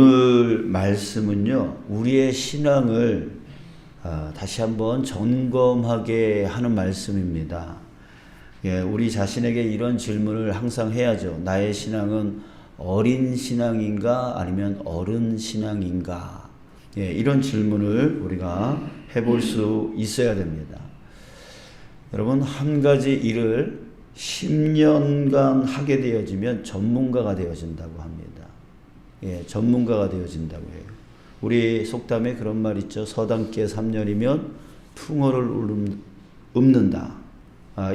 오늘 말씀은요, 우리의 신앙을 다시 한번 점검하게 하는 말씀입니다. 우리 자신에게 이런 질문을 항상 해야죠. 나의 신앙은 어린 신앙인가 아니면 어른 신앙인가? 이런 질문을 우리가 해볼 수 있어야 됩니다. 여러분, 한 가지 일을 10년간 하게 되어지면 전문가가 되어진다고 합니다. 전문가가 되어진다고 해요. 우리 속담에 그런 말 있죠. 서당께 3년이면 풍어를 읊는다.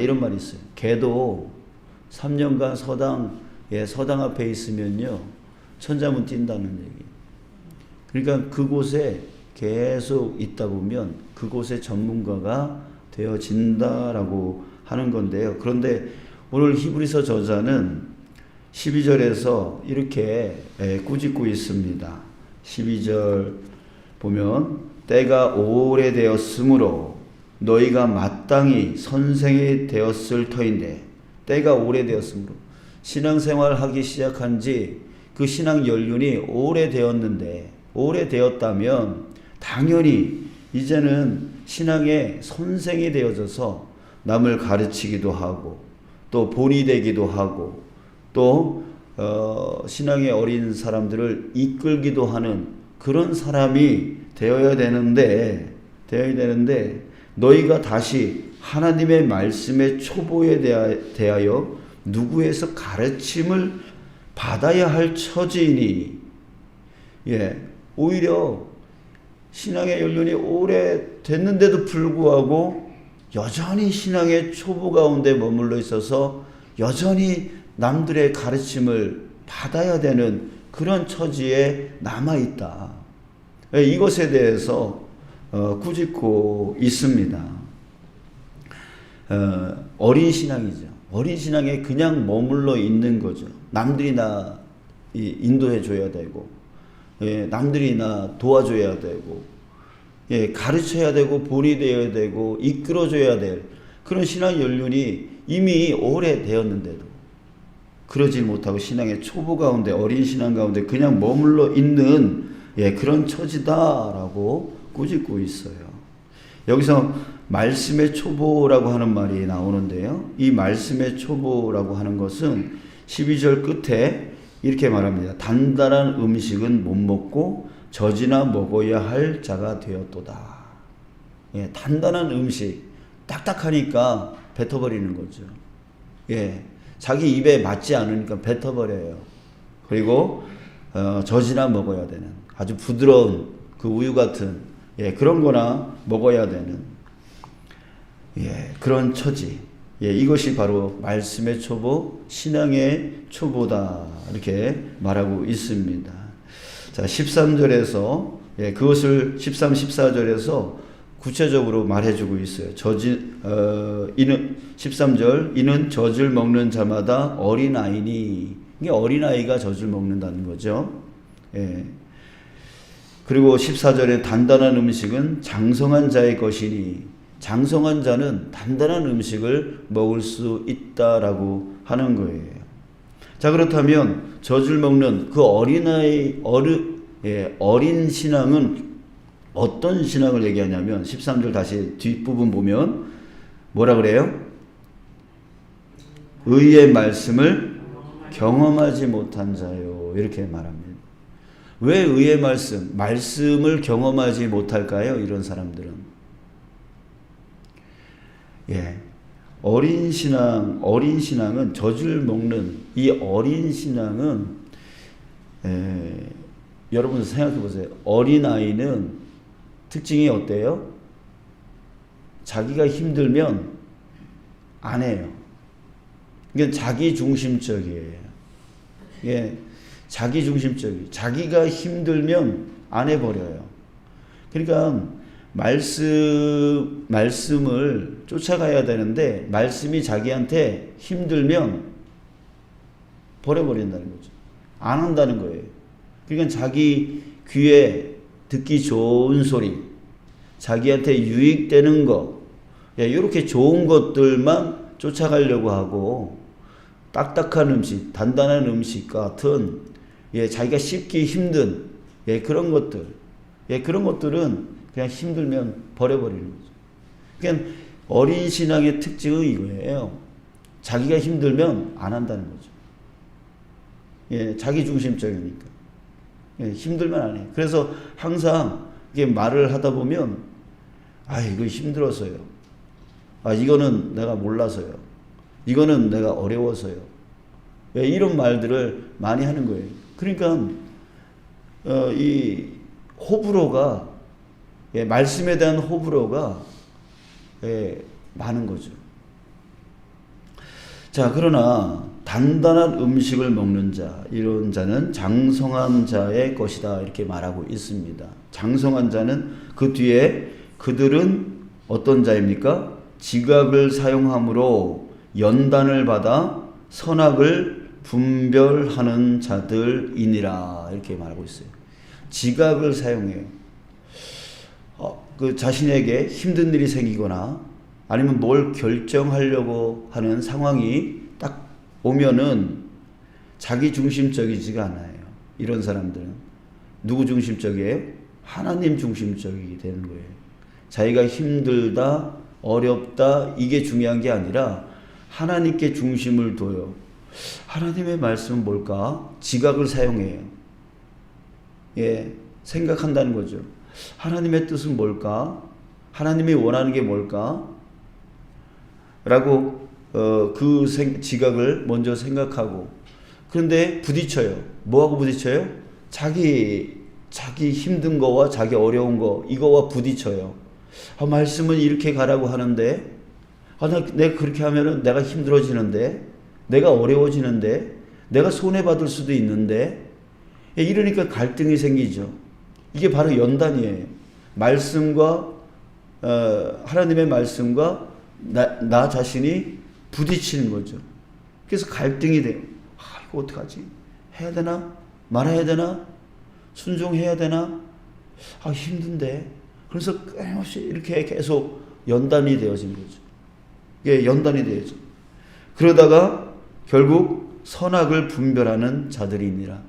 이런 말이 있어요. 개도 3년간 서당 앞에 있으면요, 천자문 뛴다는 얘기. 그러니까 그곳에 계속 있다 보면 그곳의 전문가가 되어진다라고 하는 건데요. 그런데 오늘 히브리서 저자는 12절에서 이렇게 꾸짖고 있습니다. 12절 보면 때가 오래되었으므로 너희가 마땅히 선생이 되었을 터인데, 때가 오래되었으므로 신앙생활 하기 시작한 지 그 신앙 연륜이 오래되었다면 당연히 이제는 신앙의 선생이 되어져서 남을 가르치기도 하고 또 본이 되기도 하고 또 신앙의 어린 사람들을 이끌기도 하는 그런 사람이 되어야 되는데 너희가 다시 하나님의 말씀의 초보에 대하여 누구에서 가르침을 받아야 할 처지이니, 오히려 신앙의 연륜이 오래됐는데도 불구하고 여전히 신앙의 초보 가운데 머물러 있어서 여전히 남들의 가르침을 받아야 되는 그런 처지에 남아있다. 이것에 대해서 꾸짖고 있습니다. 어린 신앙이죠. 어린 신앙에 그냥 머물러 있는 거죠. 남들이 나 인도해 줘야 되고, 남들이 나 도와줘야 되고, 가르쳐야 되고, 본이 되어야 되고, 이끌어줘야 될 그런 신앙 연륜이 이미 오래되었는데도 그러지 못하고 신앙의 초보 가운데, 어린 신앙 가운데 그냥 머물러 있는 그런 처지다라고 꾸짖고 있어요. 여기서 말씀의 초보라고 하는 말이 나오는데요. 이 말씀의 초보라고 하는 것은 12절 끝에 이렇게 말합니다. 단단한 음식은 못 먹고 젖이나 먹어야 할 자가 되었도다. 단단한 음식, 딱딱하니까 뱉어버리는 거죠. 자기 입에 맞지 않으니까 뱉어버려요. 그리고 젖이나 먹어야 되는, 아주 부드러운 그 우유 같은 그런 거나 먹어야 되는 그런 처지. 이것이 바로 말씀의 초보, 신앙의 초보다, 이렇게 말하고 있습니다. 자, 13절에서 그것을 13, 14절에서 구체적으로 말해주고 있어요. 이는 13절, 이는 젖을 먹는 자마다 어린아이니, 이게 어린아이가 젖을 먹는다는 거죠. 그리고 14절에 단단한 음식은 장성한 자의 것이니, 장성한 자는 단단한 음식을 먹을 수 있다라고 하는 거예요. 자, 그렇다면 젖을 먹는 그 어린 신앙은 어떤 신앙을 얘기하냐면, 13절 다시 뒷부분 보면 뭐라 그래요? 의의 말씀을 경험하지 못한 자요, 이렇게 말합니다. 왜 의의 말씀을 경험하지 못할까요? 이런 사람들은. 어린 신앙은 젖을 먹는 이 어린 신앙은, 여러분 생각해 보세요. 어린 아이는 특징이 어때요? 자기가 힘들면 안 해요. 이게 자기 중심적이에요. 자기 중심적이. 자기가 힘들면 안 해버려요. 그러니까 말씀을 쫓아가야 되는데 말씀이 자기한테 힘들면 버려버린다는 거죠. 안 한다는 거예요. 그러니까 자기 귀에 듣기 좋은 소리, 자기한테 유익되는 거, 이렇게 좋은 것들만 쫓아가려고 하고, 딱딱한 음식, 단단한 음식 같은 자기가 씹기 힘든 예, 그런 것들. 예, 그런 것들은 그냥 힘들면 버려버리는 거죠. 그러니까 어린 신앙의 특징은 이거예요. 자기가 힘들면 안 한다는 거죠. 예, 자기 중심적이니까. 예, 힘들면 안 해요. 그래서 항상 이게 말을 하다 보면, 아, 이거 힘들어서요. 아, 이거는 내가 몰라서요. 이거는 내가 어려워서요. 예, 이런 말들을 많이 하는 거예요. 그러니까, 이 호불호가, 예, 말씀에 대한 호불호가, 예, 많은 거죠. 자, 그러나 단단한 음식을 먹는 자, 이런 자는 장성한 자의 것이다, 이렇게 말하고 있습니다. 장성한 자는 그 뒤에 그들은 어떤 자입니까? 지각을 사용함으로 연단을 받아 선악을 분별하는 자들이니라, 이렇게 말하고 있어요. 지각을 사용해요. 그 자신에게 힘든 일이 생기거나 아니면 뭘 결정하려고 하는 상황이 딱 오면은 자기 중심적이지가 않아요. 이런 사람들은 누구 중심적이에요? 하나님 중심적이게 되는 거예요. 자기가 힘들다, 어렵다, 이게 중요한 게 아니라 하나님께 중심을 둬요. 하나님의 말씀은 뭘까? 지각을 사용해요. 예, 생각한다는 거죠. 하나님의 뜻은 뭘까? 하나님이 원하는 게 뭘까? 라고 그 지각을 먼저 생각하고, 그런데 부딪혀요. 뭐하고 부딪혀요? 자기 힘든 거와 자기 어려운 거, 이거와 부딪혀요. 아, 말씀은 이렇게 가라고 하는데, 아, 내가 그렇게 하면은 내가 힘들어지는데, 내가 어려워지는데, 내가 손해받을 수도 있는데, 이러니까 갈등이 생기죠. 이게 바로 연단이에요. 말씀과 하나님의 말씀과 나 자신이 부딪히는 거죠. 그래서 갈등이 돼요. 아, 이거 어떡하지? 해야 되나? 말아야 되나? 순종해야 되나? 아, 힘든데. 그래서 끊임없이 이렇게 계속 연단이 되어진 거죠. 예, 연단이 되어져. 그러다가 결국 선악을 분별하는 자들이니라.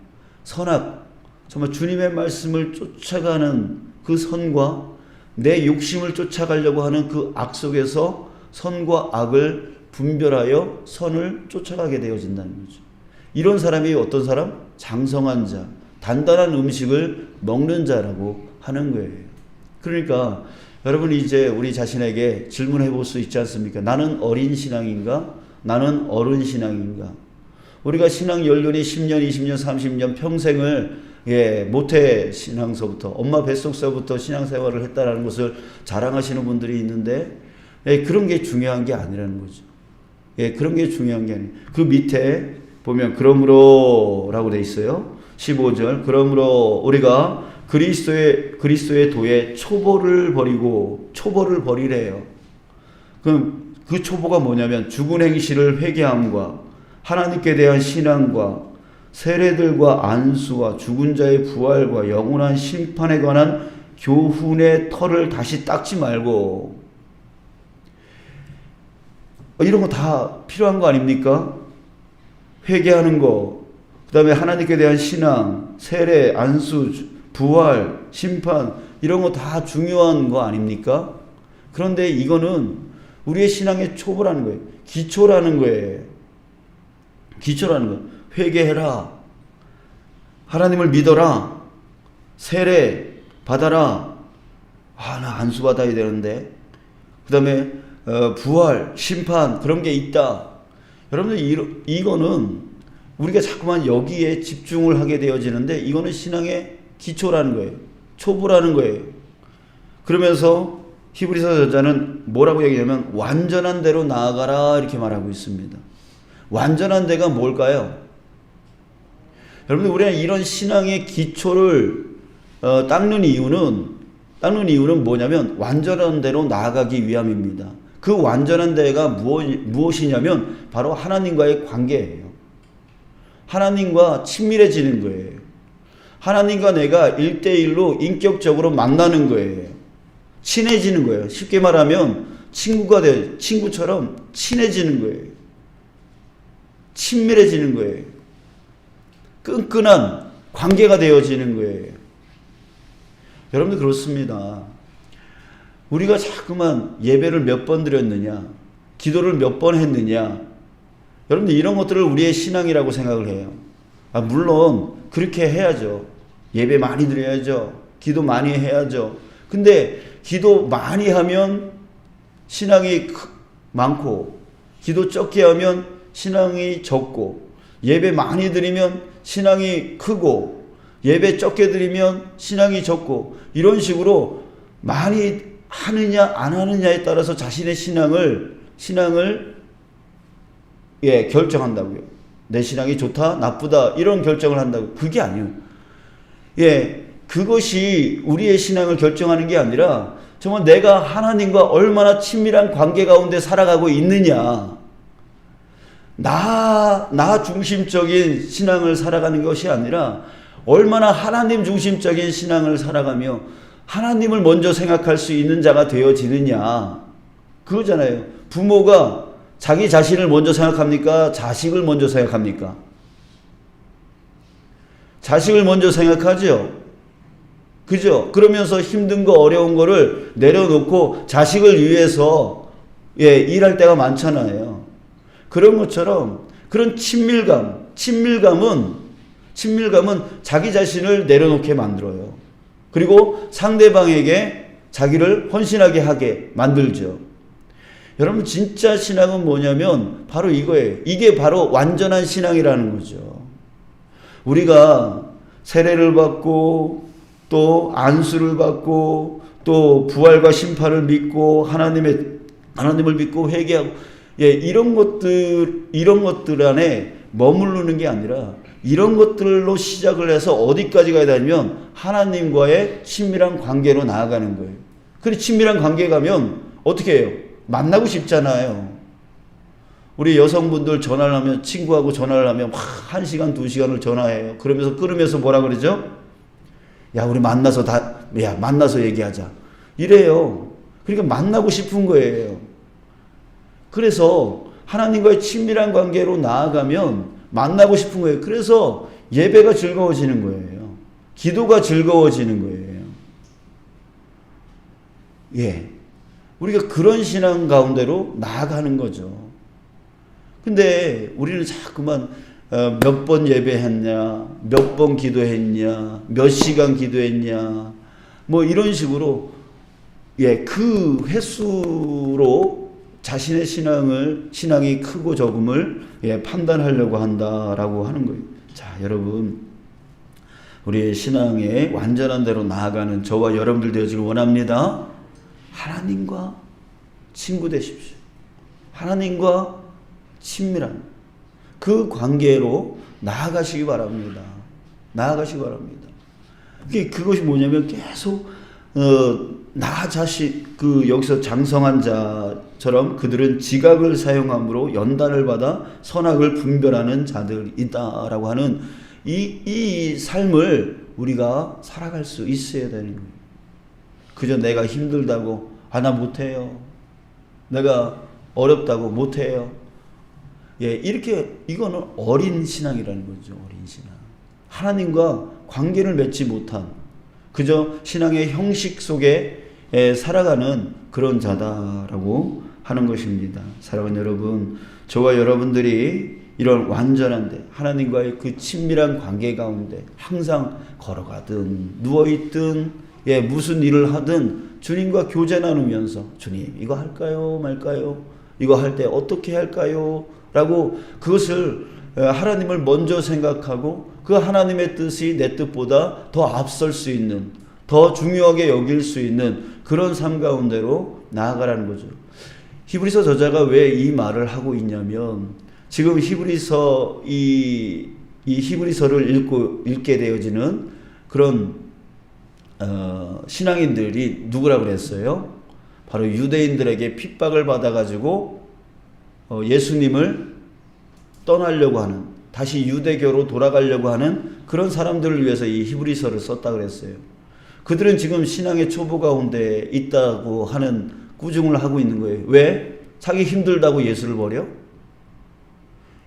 선악, 정말 주님의 말씀을 쫓아가는 그 선과 내 욕심을 쫓아가려고 하는 그 악 속에서 선과 악을 분별하여 선을 쫓아가게 되어진다는 거죠. 이런 사람이 어떤 사람? 장성한 자, 단단한 음식을 먹는 자라고 하는 거예요. 그러니까 여러분, 이제 우리 자신에게 질문해 볼 수 있지 않습니까? 나는 어린 신앙인가? 나는 어른 신앙인가? 우리가 신앙 연륜이 10년, 20년, 30년 평생을, 예, 모태 신앙서부터, 엄마 뱃속서부터 신앙생활을 했다라는 것을 자랑하시는 분들이 있는데, 예, 그런 게 중요한 게 아니라는 거죠. 예, 그런 게 중요한 게 아니에요. 그 밑에 보면 그러므로라고 돼 있어요. 15절. 그러므로 우리가 그리스도의 도에 초보를 버리래요. 그럼 그 초보가 뭐냐면 죽은 행실을 회개함과 하나님께 대한 신앙과 세례들과 안수와 죽은 자의 부활과 영원한 심판에 관한 교훈의 털을 다시 닦지 말고, 이런 거 다 필요한 거 아닙니까? 회개하는 거, 그 다음에 하나님께 대한 신앙, 세례, 안수, 부활, 심판, 이런 거 다 중요한 거 아닙니까? 그런데 이거는 우리의 신앙의 초보라는 거예요. 기초라는 거예요. 기초라는 거. 회개해라. 하나님을 믿어라. 세례 받아라. 아, 나 안수 받아야 되는데. 그 다음에 부활, 심판, 그런 게 있다. 여러분들, 이거는 우리가 자꾸만 여기에 집중을 하게 되어지는데, 이거는 신앙의 기초라는 거예요. 초보라는 거예요. 그러면서 히브리서 저자는 뭐라고 얘기하냐면 완전한 대로 나아가라, 이렇게 말하고 있습니다. 완전한 데가 뭘까요? 여러분들, 우리가 이런 신앙의 기초를 닦는 이유는 뭐냐면 완전한 데로 나아가기 위함입니다. 그 완전한 데가 무엇이냐면 바로 하나님과의 관계예요. 하나님과 친밀해지는 거예요. 하나님과 내가 1대1로 인격적으로 만나는 거예요. 친해지는 거예요. 쉽게 말하면 친구처럼 친해지는 거예요. 친밀해지는 거예요. 끈끈한 관계가 되어지는 거예요. 여러분들 그렇습니다. 우리가 자꾸만 예배를 몇 번 드렸느냐, 기도를 몇 번 했느냐, 여러분들 이런 것들을 우리의 신앙이라고 생각을 해요. 물론 그렇게 해야죠. 예배 많이 드려야죠. 기도 많이 해야죠. 근데 기도 많이 하면 신앙이 많고, 기도 적게 하면 신앙이 적고, 예배 많이 드리면 신앙이 크고, 예배 적게 드리면 신앙이 적고, 이런 식으로 많이 하느냐 안 하느냐에 따라서 자신의 신앙을 결정한다고요. 내 신앙이 좋다 나쁘다 이런 결정을 한다고. 그게 아니에요. 그것이 우리의 신앙을 결정하는 게 아니라 정말 내가 하나님과 얼마나 친밀한 관계 가운데 살아가고 있느냐, 나 중심적인 신앙을 살아가는 것이 아니라 얼마나 하나님 중심적인 신앙을 살아가며 하나님을 먼저 생각할 수 있는 자가 되어지느냐, 그거잖아요. 부모가 자기 자신을 먼저 생각합니까? 자식을 먼저 생각합니까? 자식을 먼저 생각하죠. 그죠? 그러면서 힘든 거 어려운 거를 내려놓고 자식을 위해서 일할 때가 많잖아요. 그런 것처럼 그런 친밀감은 자기 자신을 내려놓게 만들어요. 그리고 상대방에게 자기를 헌신하게 하게 만들죠. 여러분 진짜 신앙은 뭐냐면 바로 이거예요. 이게 바로 완전한 신앙이라는 거죠. 우리가 세례를 받고 또 안수를 받고 또 부활과 심판을 믿고 하나님을 믿고 회개하고 이런 것들 안에 머무르는 게 아니라 이런 것들로 시작을 해서 어디까지 가야 되냐면 하나님과의 친밀한 관계로 나아가는 거예요. 그리고 친밀한 관계 가면 어떻게 해요? 만나고 싶잖아요. 우리 여성분들 전화를 하면, 친구하고 전화를 하면 막 1시간 2시간을 전화해요. 그러면서 끊으면서 뭐라 그러죠? 야, 우리 만나서 얘기하자. 이래요. 그러니까 만나고 싶은 거예요. 그래서 하나님과의 친밀한 관계로 나아가면 만나고 싶은 거예요. 그래서 예배가 즐거워지는 거예요. 기도가 즐거워지는 거예요. 우리가 그런 신앙 가운데로 나아가는 거죠. 근데 우리는 자꾸만 몇 번 예배했냐, 몇 번 기도했냐, 몇 시간 기도했냐, 뭐 이런 식으로 그 횟수로 자신의 신앙이 크고 적음을 판단하려고 한다라고 하는 거예요. 자, 여러분, 우리의 신앙에 완전한 대로 나아가는 저와 여러분들 되어지길 원합니다. 하나님과 친구 되십시오. 하나님과 친밀한 그 관계로 나아가시기 바랍니다. 그것이 뭐냐면 계속 나 자신 여기서 장성한 자처럼 그들은 지각을 사용함으로 연단을 받아 선악을 분별하는 자들이다라고 하는 이 삶을 우리가 살아갈 수 있어야 되는 거예요. 그저 내가 힘들다고 나 못해요. 내가 어렵다고 못해요. 이거는 어린 신앙이라는 거죠. 어린 신앙. 하나님과 관계를 맺지 못한 그저 신앙의 형식 속에 살아가는 그런 자다라고 하는 것입니다. 사랑하는 여러분, 저와 여러분들이 이런 완전한데 하나님과의 그 친밀한 관계 가운데 항상 걸어가든 누워있든 무슨 일을 하든 주님과 교제 나누면서 주님 이거 할까요 말까요? 이거 할 때 어떻게 할까요? 라고 그것을 하나님을 먼저 생각하고 그 하나님의 뜻이 내 뜻보다 더 앞설 수 있는, 더 중요하게 여길 수 있는 그런 삶 가운데로 나아가라는 거죠. 히브리서 저자가 왜 이 말을 하고 있냐면 지금 히브리서 이 히브리서를 읽게 되어지는 그런 신앙인들이 누구라고 그랬어요? 바로 유대인들에게 핍박을 받아가지고 예수님을 떠나려고 하는, 다시 유대교로 돌아가려고 하는 그런 사람들을 위해서 이 히브리서를 썼다 그랬어요. 그들은 지금 신앙의 초보 가운데 있다고 하는 꾸중을 하고 있는 거예요. 왜? 자기 힘들다고 예수를 버려?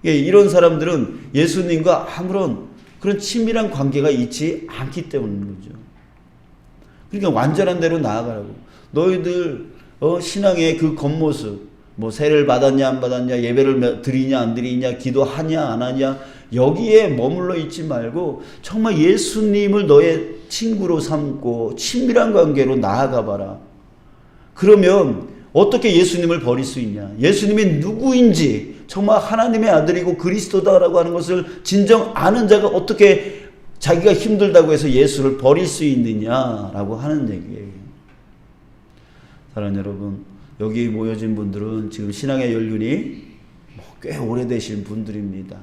이런 사람들은 예수님과 아무런 그런 친밀한 관계가 있지 않기 때문인 거죠. 그러니까 완전한 대로 나아가라고. 너희들 신앙의 그 겉모습, 뭐 세례를 받았냐 안 받았냐, 예배를 드리냐 안 드리냐, 기도하냐 안 하냐, 여기에 머물러 있지 말고 정말 예수님을 너의 친구로 삼고 친밀한 관계로 나아가 봐라. 그러면 어떻게 예수님을 버릴 수 있냐? 예수님이 누구인지, 정말 하나님의 아들이고 그리스도다라고 하는 것을 진정 아는 자가 어떻게 자기가 힘들다고 해서 예수를 버릴 수 있느냐라고 하는 얘기예요. 사랑하는 여러분, 여기 모여진 분들은 지금 신앙의 연륜이 꽤 오래되신 분들입니다.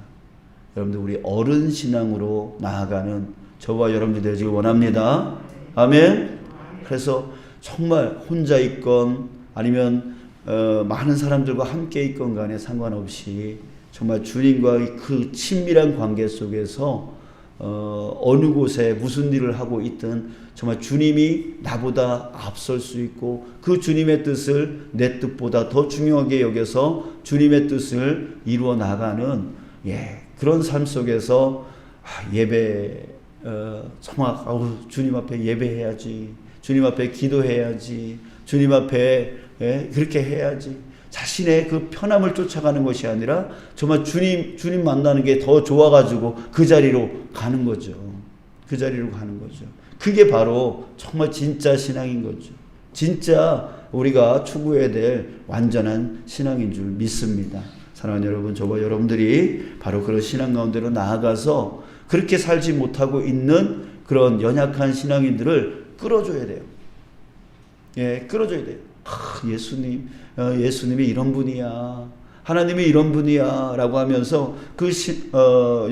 여러분들 우리 어른 신앙으로 나아가는 저와 여러분들이 되기를 원합니다. 아멘. 그래서 정말 혼자 있건 아니면 많은 사람들과 함께 있건 간에 상관없이 정말 주님과의 그 친밀한 관계 속에서 어느 곳에 무슨 일을 하고 있든 정말 주님이 나보다 앞설 수 있고 그 주님의 뜻을 내 뜻보다 더 중요하게 여겨서 주님의 뜻을 이루어 나가는 그런 삶 속에서 예배 정말 주님 앞에 예배해야지, 주님 앞에 기도해야지, 주님 앞에 그렇게 해야지, 자신의 그 편함을 쫓아가는 것이 아니라 정말 주님 만나는 게 더 좋아가지고 그 자리로 가는 거죠. 그 자리로 가는 거죠. 그게 바로 정말 진짜 신앙인 거죠. 진짜 우리가 추구해야 될 완전한 신앙인 줄 믿습니다. 사랑하는 여러분, 저와 여러분들이 바로 그런 신앙 가운데로 나아가서 그렇게 살지 못하고 있는 그런 연약한 신앙인들을 끌어줘야 돼요. 끌어줘야 돼요. 예수님이 이런 분이야, 하나님이 이런 분이야 라고 하면서 그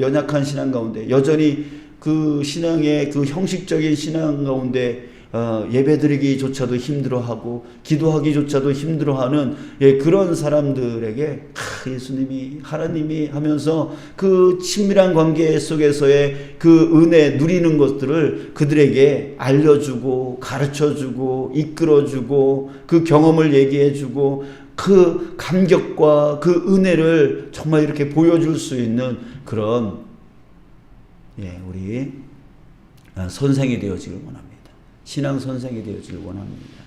연약한 신앙 가운데 여전히 그 신앙의 그 형식적인 신앙 가운데 예배드리기조차도 힘들어하고 기도하기조차도 힘들어하는 그런 사람들에게 예수님이 하나님이 하면서 그 친밀한 관계 속에서의 그 은혜 누리는 것들을 그들에게 알려주고 가르쳐주고 이끌어주고 그 경험을 얘기해주고 그 감격과 그 은혜를 정말 이렇게 보여줄 수 있는 그런 우리 선생이 되어지길 원합니다. 신앙 선생이 되어지길 원합니다.